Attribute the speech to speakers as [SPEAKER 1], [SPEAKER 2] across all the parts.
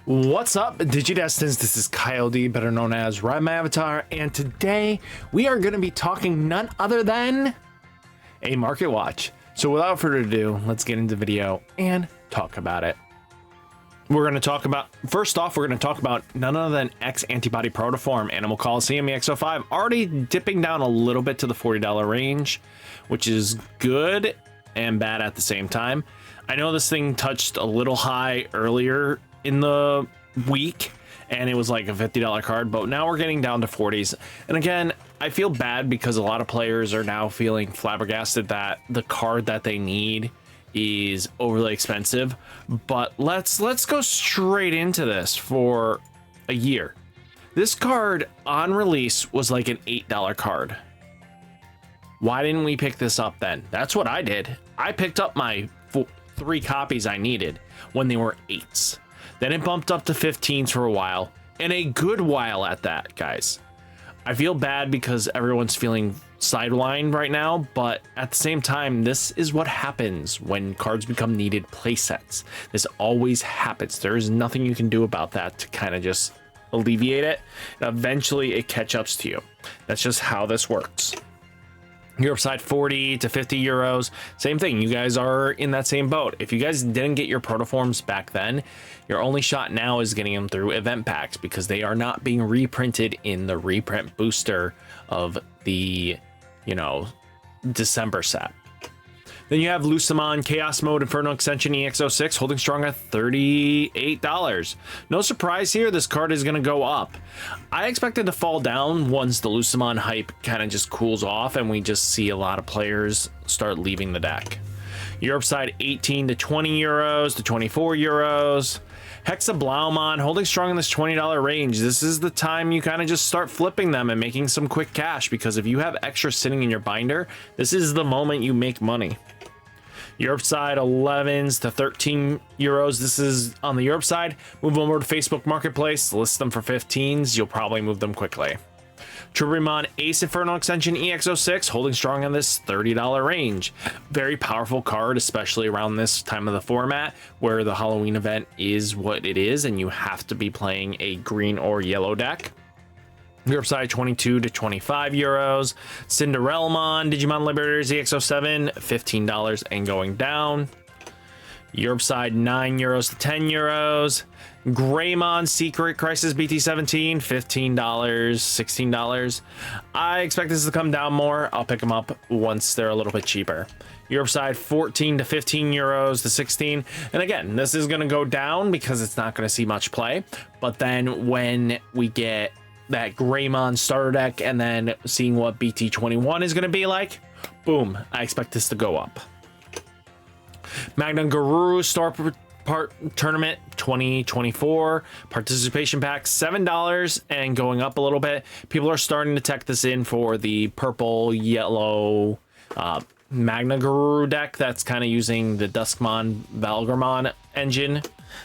[SPEAKER 1] What's up, Digidestins? This is Kyle D, better known as RideMyAvatar, and today we are going to be talking none other than a market watch. So without further ado, let's get into the video and talk about it. We're going to talk about, first off, we're going to talk about none other than X Antibody Protoform Animal Coliseum EX05, already dipping down a little bit to the $40 range, which is good and bad at the same time. I know this thing touched a little high earlier in the week and it was like a $50 card, but now we're getting down to 40s. And again, I feel bad because a lot of players are now feeling flabbergasted that the card that they need is overly expensive. But let's go straight into this. For a year, this card on release was like an $8 card. Why didn't we pick this up then? That's what I did. I picked up my 3 copies I needed when they were 8s. Then it bumped up to 15s for a while, and a good while at that, guys. I feel bad because everyone's feeling sidelined right now, but at the same time, this is what happens when cards become needed playsets. This always happens. There is nothing you can do about that to kind of just alleviate it. Eventually, it catch-ups to you. That's just how this works. Europe side 40 to 50 euros, same thing. You guys are in that same boat. If you guys didn't get your protoforms back then, your only shot now is getting them through event packs because they are not being reprinted in the reprint booster of the, December set. Then you have Lucimon Chaos Mode Inferno Extension EX06 holding strong at $38. No surprise here, this card is going to go up. I expect it to fall down once the Lucimon hype kind of just cools off and we just see a lot of players start leaving the deck. Europe side 18 to 20 euros to 24 euros. Hexablaumon holding strong in this $20 range. This is the time you kind of just start flipping them and making some quick cash, because if you have extra sitting in your binder, this is the moment you make money. Europe side 11s to 13 euros. This is on the Europe side. Move over to Facebook Marketplace, list them for 15s. You'll probably move them quickly. Tribrimon Ace Infernal Extension EX06 holding strong in this $30 range. Very powerful card, especially around this time of the format where the Halloween event is what it is and you have to be playing a green or yellow deck. Europe side 22 to 25 euros. Cinderellamon Digimon Liberators EX07 $15 and going down. Europe side 9 euros to 10 euros. Greymon Secret Crisis BT17 $15, $16. I expect this to come down more. I'll pick them up once they're a little bit cheaper. Europe side 14 to 15 euros to 16. And again, this is going to go down because it's not going to see much play. But then when we get that Greymon starter deck and then seeing what BT21 is going to be like, boom, I expect this to go up. Magnum Guru Star Part Tournament 2024 participation pack $7 and going up a little bit. People are starting to tech this in for the purple yellow Magna Guru deck that's kind of using the Duskmon Valgramon engine,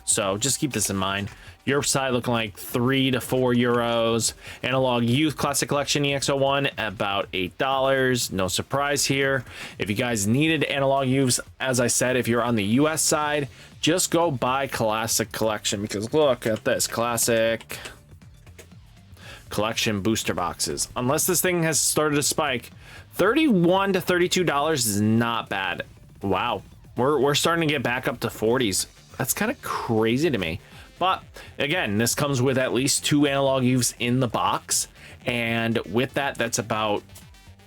[SPEAKER 1] so just keep this in mind. Europe side looking like 3 to 4 euros. Analog Youth Classic Collection EX01 about $8. No surprise here. If you guys needed Analog Youths, as I said, if you're on the US side, just go buy Classic Collection, because look at this Classic Collection booster boxes. Unless this thing has started to spike, $31 to $32 is not bad. Wow, we're starting to get back up to 40s. That's kind of crazy to me. But again, this comes with at least 2 Analog Youths in the box, and with that, that's about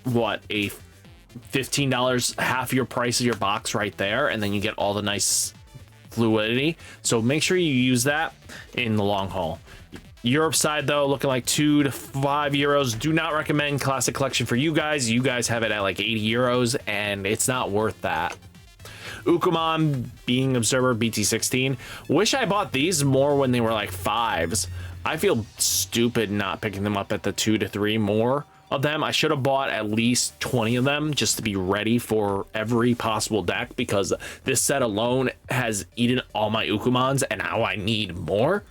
[SPEAKER 1] what, a $15, half your price of your box right there, and then you get all the nice fluidity. So make sure you use that in the long haul. Europe side though, looking like 2 to 5 euros. Do not recommend Classic Collection for you guys. You guys have it at like 80 euros, and it's not worth that. Ukumon Being Observer BT16. Wish I bought these more when they were like 5s. I feel stupid not picking them up at the 2 to 3 more of them. I should have bought at least 20 of them just to be ready for every possible deck, because this set alone has eaten all my Ukumons and now I need more.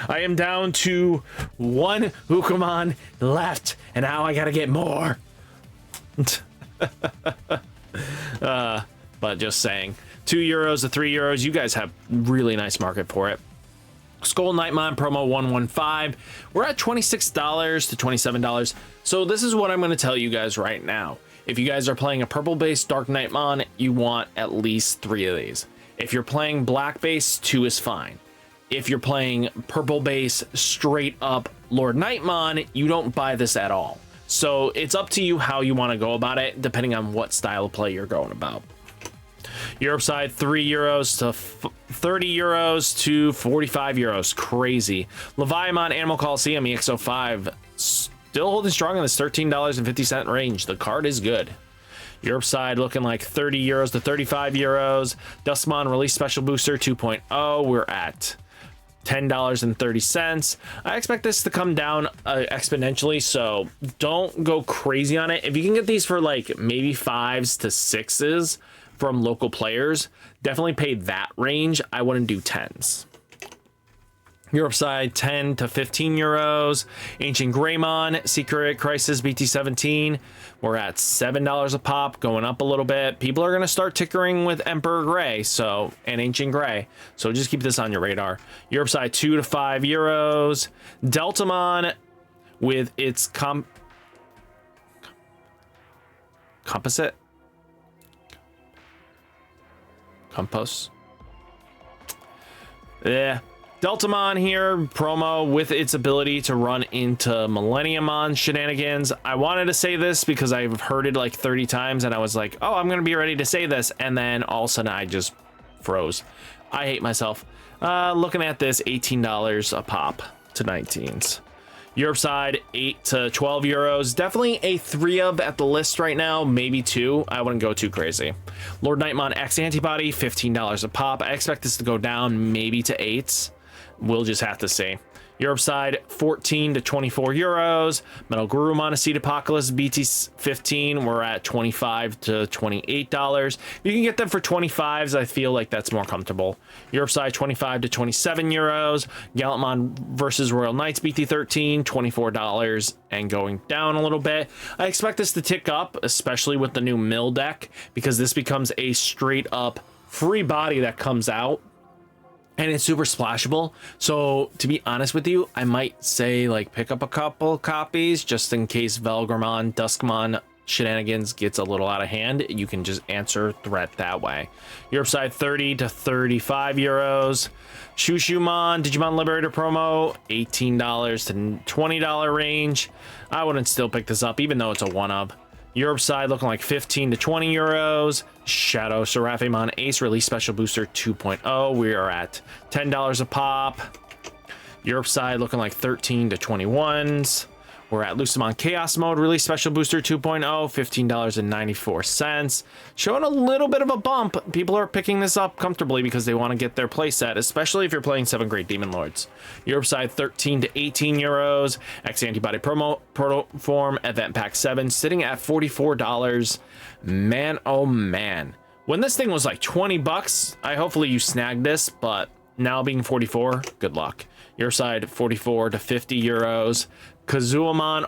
[SPEAKER 1] I am down to one Hukumon left, and now I gotta get more. But just saying, €2 to €3. You guys have really nice market for it. Skull Nightmon promo 115. We're at $26 to $27. So this is what I'm going to tell you guys right now. If you guys are playing a purple base Dark Nightmon, you want at least 3 of these. If you're playing black base, 2 is fine. If you're playing purple base straight up Lord Nightmon, you don't buy this at all. So it's up to you how you want to go about it, depending on what style of play you're going about. Europe side, €3 to €30 to €45. Crazy. Leviamon Animal Coliseum EX05 still holding strong in this $13.50 range. The card is good. Europe side looking like €30 to €35. Dustmon Release Special Booster 2.0. We're at $10.30. I expect this to come down exponentially, so don't go crazy on it. If you can get these for like maybe 5s to 6s from local players, definitely pay that range. I wouldn't do 10s. Europe side, 10 to €15. Ancient Greymon Secret Crisis BT17. We're at $7 a pop, going up a little bit. People are going to start tickering with Emperor Gray, and Ancient Gray. So just keep this on your radar. Europe side, €2 to €5. Deltamon with its composite. Yeah. Deltamon here, promo with its ability to run into Millenniumon shenanigans. I wanted to say this because I've heard it like 30 times and I was like, oh, I'm going to be ready to say this. And then all of a sudden I just froze. I hate myself. Looking at this, $18 a pop to 19s. Europe side, €8 to €12. Definitely a 3 of at the list right now, maybe 2. I wouldn't go too crazy. Lord Nightmon X Antibody, $15 a pop. I expect this to go down maybe to 8s. We'll just have to see. Europe side, €14 to €24. Metal Garurumon Seed Apocalypse BT15, we're at $25 to $28. You can get them for 25s. I feel like that's more comfortable. Europe side, €25 to €27. Gallantmon versus Royal Knights BT13, $24 and going down a little bit. I expect this to tick up, especially with the new mill deck, because this becomes a straight up free body that comes out. And it's super splashable. So to be honest with you, I might say like pick up a couple copies just in case Velgramon, Duskmon shenanigans gets a little out of hand. You can just answer threat that way. Europe side, €30 to €35. Shushumon Digimon Liberator promo, $18 to $20 range. I wouldn't still pick this up even though it's a 1-of. Europe side looking like €15 to €20. Shadow Seraphimon Ace Release Special Booster 2.0. We are at $10 a pop. Europe side looking like 13 to 21s. We're at Lucemon Chaos Mode Release Special Booster 2.0, $15.94. Showing a little bit of a bump. People are picking this up comfortably because they want to get their playset, especially if you're playing 7 Great Demon Lords. Europe side, €13 to €18. X Antibody Promo Proto Form Event Pack 7 sitting at $44. Man, oh man. When this thing was like 20 bucks, hopefully you snagged this, but now being 44, good luck. Your side, 44 to €50. Kazuamon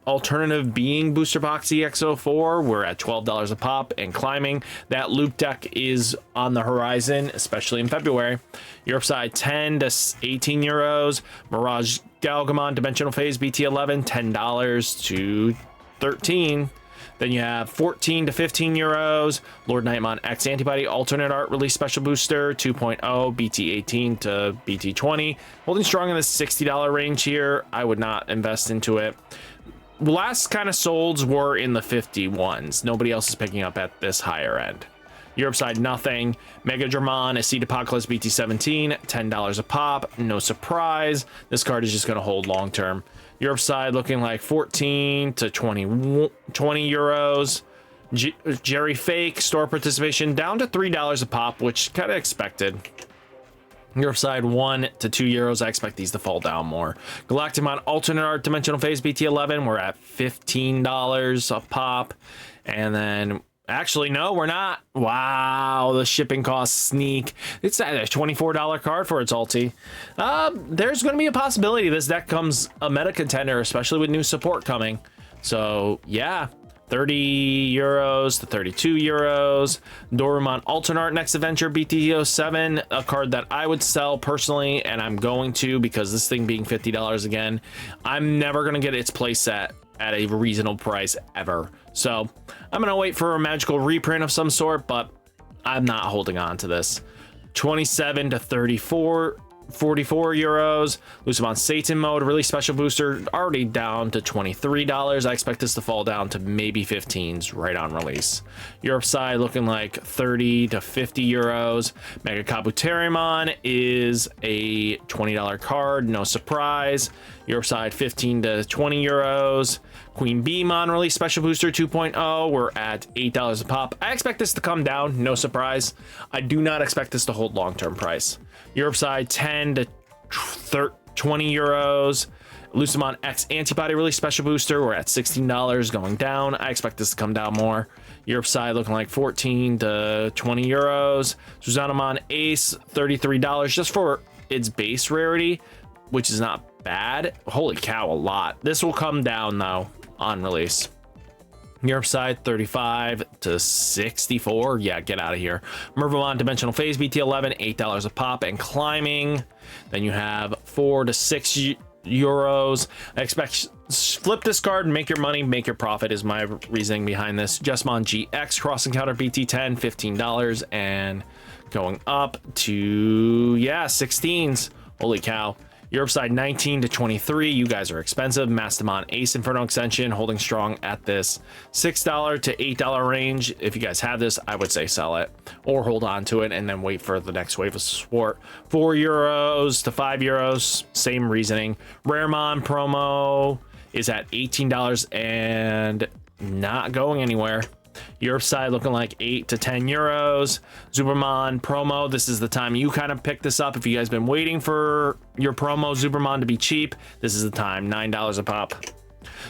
[SPEAKER 1] Alternative Being Booster Box EX04, we're at $12 a pop and climbing. That loop deck is on the horizon, especially in February. Europe side, 10 to €18. Mirage Galgamon Dimensional Phase BT11, $10 to $13. Then you have 14 to €15. Lord Nightmon X Antibody Alternate Art Release Special Booster 2.0, BT18 to BT20. Holding strong in the $60 range here. I would not invest into it. Last kind of solds were in the 51s. Nobody else is picking up at this higher end. Europe side, nothing. Mega Dramon Seed Apocalypse BT17, $10 a pop. No surprise. This card is just going to hold long term. Europe side looking like 14 to 20 euros. Jerry Fake store participation down to $3 a pop, which kind of expected. Europe side, 1 to 2 euros. I expect these to fall down more. Galactimon Alternate Art Dimensional Phase BT11, we're at $15 a pop. And then Actually, no, we're not. Wow, the shipping costs sneak. It's at a $24 card for its ulti. There's going to be a possibility this deck comes a meta contender, especially with new support coming. So, yeah, 30 euros to 32 euros. Dorumon Alternate Art Next Adventure BTO7, a card that I would sell personally, and I'm going to because this thing being $50 again, I'm never going to get its playset at a reasonable price ever. So I'm gonna wait for a magical reprint of some sort, but I'm not holding on to this. 27 to 34, 44 euros. Lucimon Satan mode, really special booster, already down to $23. I expect this to fall down to maybe 15s right on release. Europe side looking like 30 to 50 euros. Mega Kabuterimon is a $20 card, no surprise. Europe side 15 to 20 euros. Queen Beemon release special booster 2.0, we're at $8 a pop. I expect this to come down, no surprise. I do not expect this to hold long-term price. Europe side 10 to 20 euros. Lucimon X antibody release special booster, we're at $16 going down. I expect this to come down more. Europe side looking like 14 to 20 euros. Susanamon Ace $33 just for its base rarity, which is not bad. Holy cow, a lot. This will come down though on release. Europe side 35 to 64. Yeah, get out of here. Mervamon Dimensional Phase BT11 $8 a pop and climbing. Then you have 4 to 6 euros. I expect flip this card and make your money, make your profit is my reasoning behind this. Jesmon GX Cross Encounter BT10 $15 and going up to, yeah, 16s. Holy cow. Europe side 19 to 23. You guys are expensive. Mastamon Ace Inferno Extension holding strong at this $6 to $8 range. If you guys have this, I would say sell it or hold on to it and then wait for the next wave of support. 4 euros to 5 euros. Same reasoning. Raremon promo is at $18 and not going anywhere. Europe side looking like 8 to 10 euros. Zubermon promo, this is the time you kind of pick this up. If you guys been waiting for your promo Zubermon to be cheap, this is the time. $9 a pop.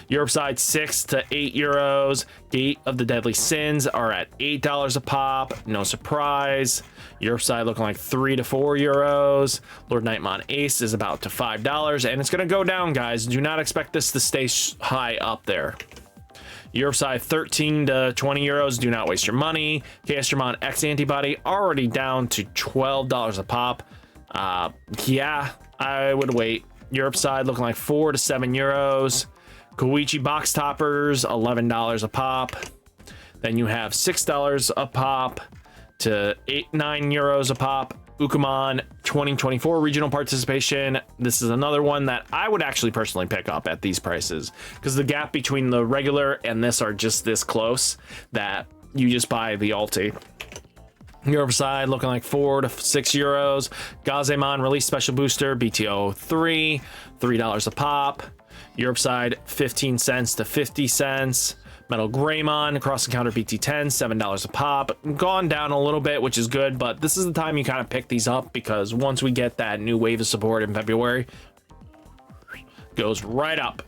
[SPEAKER 1] Europe side 6 to 8 euros. Gate of the Deadly Sins are at $8 a pop, no surprise. Europe side looking like 3 to 4 euros. Lord Nightmon Ace is about to $5 and it's gonna go down, guys. Do not expect this to stay high up there. Europe side 13 to 20 euros. Do not waste your money. Castromon X antibody already down to $12 a pop. Yeah, I would wait. Europe side looking like 4 to 7 euros. Koichi box toppers $11 a pop. Then you have $6 a pop to 9 euros a pop. Ukumon 2024 regional participation. This is another one that I would actually personally pick up at these prices because the gap between the regular and this are just this close that you just buy the ulti. Europe side looking like 4 to 6 euros. Gazemon release special booster BTO 3 $3 a pop. Europe side 15 cents to 50 cents. Metal Greymon Cross Encounter BT10 $7 a pop. Gone down a little bit, which is good, but this is the time you kind of pick these up because once we get that new wave of support in February, goes right up.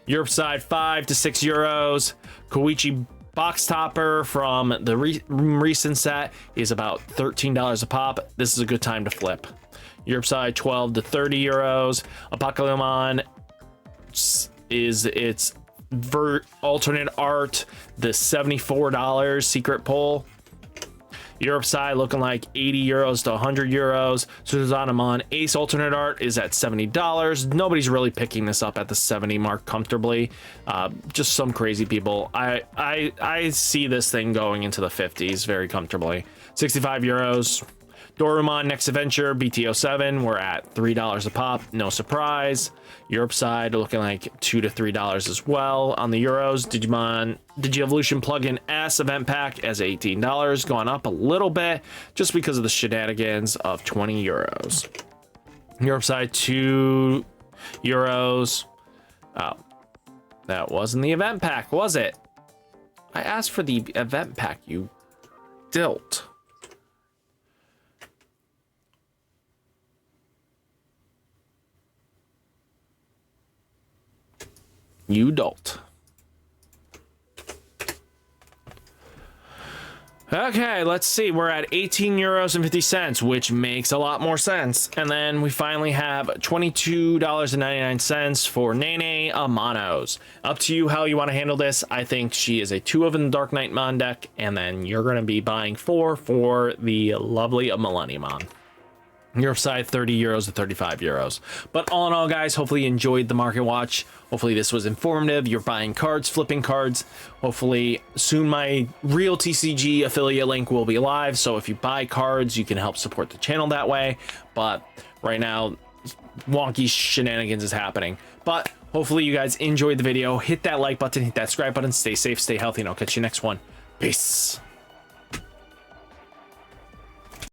[SPEAKER 1] Europe side 5 to 6 euros. Koichi box topper from the recent set is about $13 a pop. This is a good time to flip. Europe side 12 to 30 euros. Apocalypse is its alternate art, the $74 secret pull. Europe side looking like 80 euros to 100 euros. Susanamon Ace alternate art is at $70. Nobody's really picking this up at the 70 mark comfortably. Just some crazy people. I see this thing going into the 50s very comfortably. 65 euros. Dorumon Next Adventure BT07, we're at $3 a pop, no surprise. Europe side looking like $2 to $3 as well. On the euros, Digimon Digievolution Plugin S event pack as $18, going up a little bit just because of the shenanigans of 20 euros. Europe side 2 euros. Oh, that wasn't the event pack, was it? I asked for the event pack, you dilt. You dolt. Okay, let's see. We're at 18 euros and 50 cents, which makes a lot more sense. And then we finally have $22.99 for Nene Amanos. Up to you how you want to handle this. I think she is a 2 of in the Dark Knight Mon deck, and then you're going to be buying 4 for the lovely Millenniumon. Your side 30 euros to 35 euros. But all in all, guys, hopefully you enjoyed the market watch. Hopefully this was informative. You're buying cards, flipping cards. Hopefully soon my real TCG affiliate link will be live, so if you buy cards you can help support the channel that way. But right now wonky shenanigans is happening. But hopefully you guys enjoyed the video. Hit that like button, hit that subscribe button, stay safe, stay healthy, and I'll catch you next one. Peace.